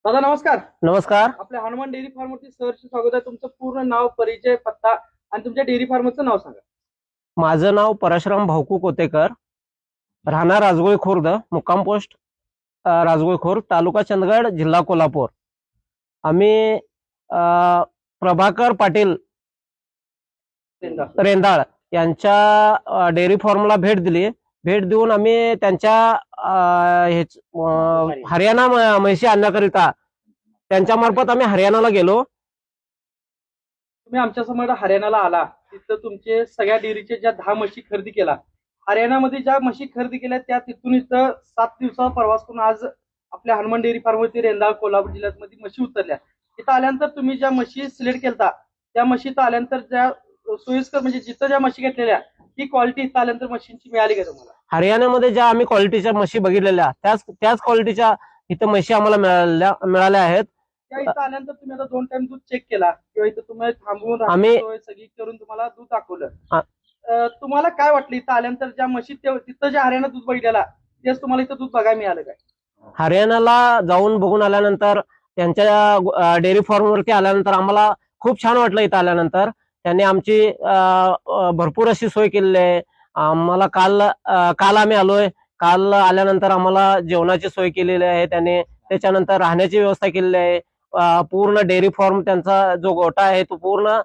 दादा नमस्कार. नमस्कार. आपल्या हनुमान डेअरी फार्मवरती सहर्ष स्वागत आहे. तुमचं पूर्ण नाव, परिचय, पत्ता आणि तुमच्या डेअरी फार्मचं नाव सांगा. माझं नाव परशुराम भाऊकू कोतेकर, राहणार राजगोळी खुर्द, मुक्काम पोस्ट राजगोळी खुर्द, तालुका चंदगड, जिल्हा कोल्हापूर. आम्ही प्रभाकर पाटील रेंदा. रेंदाळ यांच्या डेअरी फार्मला भेट देऊन आम्ही त्यांच्या हरियाणा म्हैशी आणण्याकरिता त्यांच्या मार्फत आम्ही हरियाणाला गेलो. तुम्ही आमच्या समोर हरियाणाला आला, तिथं तुमचे सगळ्या डेअरीचे ज्या 10 म्हशी खरेदी केला, हरियाणामध्ये ज्या म्हशी खरेदी केल्या त्या तिथून इथं 7 दिवसाचा प्रवास करून आज आपल्या हनुमान डेअरी फार्मवरती रेंदाळ कोल्हापूर जिल्ह्यामध्ये म्हशी उतरल्या. इथं आल्यानंतर तुम्ही ज्या म्हशी सिलेक्ट केलता त्या म्हशीत आल्यानंतर ज्या सोयीस्कर म्हणजे जिथं ज्या म्हशी घेतलेल्या ती क्वालिटी इथं आल्यानंतर म्हशींची मिळाली का तुम्हाला? हरियाणामध्ये ज्या आम्ही क्वालिटीच्या म्हशी बघितलेल्या त्याच क्वालिटीच्या इथं म्हशी आम्हाला मिळाल्या आहेत. त्या इथं आल्यानंतर तुम्ही आता 2 टाइम दूध चेक केला किंवा इथं तुम्ही थांबवून आम्ही- सोय सगळी करून तुम्हाला दूध दाखवलं. तुम्हाला काय वाटलं इथं आल्यानंतर ज्या म्हशी तिथं ज्या हरियाणा दूध बघितलेला तेच तुम्हाला इथं दूध बघायला मिळालं काय? हरियाणाला जाऊन बघून आल्यानंतर त्यांच्या डेअरी फार्मवरती आल्यानंतर आम्हाला खूप छान वाटलं. इथं आल्यानंतर त्यांनी आमची भरपूर अशी सोय केलेली आहे. आम्हाला काल आम्ही आलोय. काल आल्यानंतर आम्हाला जेवणाची सोय केलेली आहे त्यांनी. त्याच्यानंतर राहण्याची व्यवस्था केलेली आहे. पूर्ण डेअरी फार्म त्यांचा जो गोठा आहे तो पूर्ण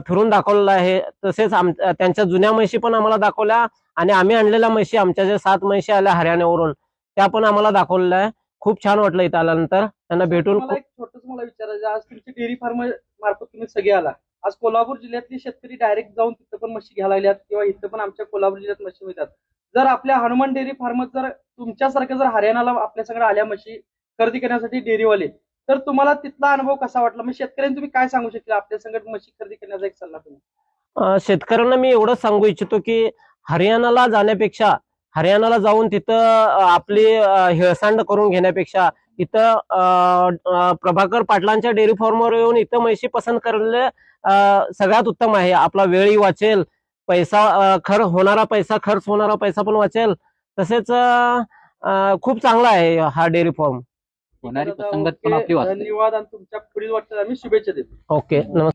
फिरून दाखवलेला आहे. तसेच त्यांच्या जुन्या म्हशी पण आम्हाला दाखवल्या आणि आम्ही आणलेल्या म्हशी, आमच्या ज्या 7 म्हशी आल्या हरियाणावरून, त्या पण आम्हाला दाखवलेल्या आहे. खूप छान वाटलं इथं आल्यानंतर त्यांना भेटून. मला एक छोटस मला विचारायचं, आज तुमची डेअरी फार्म मार्फत तुम्ही सगळे आला, आज कोल्हापूर जिल्ह्यातले शेतकरी डायरेक्ट जाऊन तिथं पण म्हशी घ्यायला लागल्यात किंवा इथं पण आमच्या कोल्हापूर जिल्ह्यात म्हशी मिळतात. जर आपल्या हनुमान डेअरी फार्मात जर तुमच्यासारख्या जर हरियाणाला आपल्याकडे आल्या म्हशी खरेदी करण्यासाठी डेअरीवाले, तर तुम्हाला तिथला अनुभव कसा वाटला? मग शेतकऱ्यांनी तुम्ही काय सांगू शकता आपल्या संगत म्हशी खरेदी करण्याचा एक सल्ला तुम्ही? शेतकऱ्यांना मी एवढंच सांगू इच्छितो की हरियाणाला जाण्यापेक्षा, हरियाणाला जाऊन तिथं आपली हेळसांड करून घेण्यापेक्षा इथं प्रभाकर पाटलांच्या डेअरी फार्मवर येऊन इथं म्हशी पसंत करणे सगळ्यात उत्तम आहे. आपला वेळही वाचेल, खर्च होणारा पैसा पण वाचेल. तसेच खूप चांगला आहे हा डेअरी फार्म. धन्यवाद आणि तुमच्या पुढील वाटत आम्ही शुभेच्छा देतो. ओके, नमस्कार.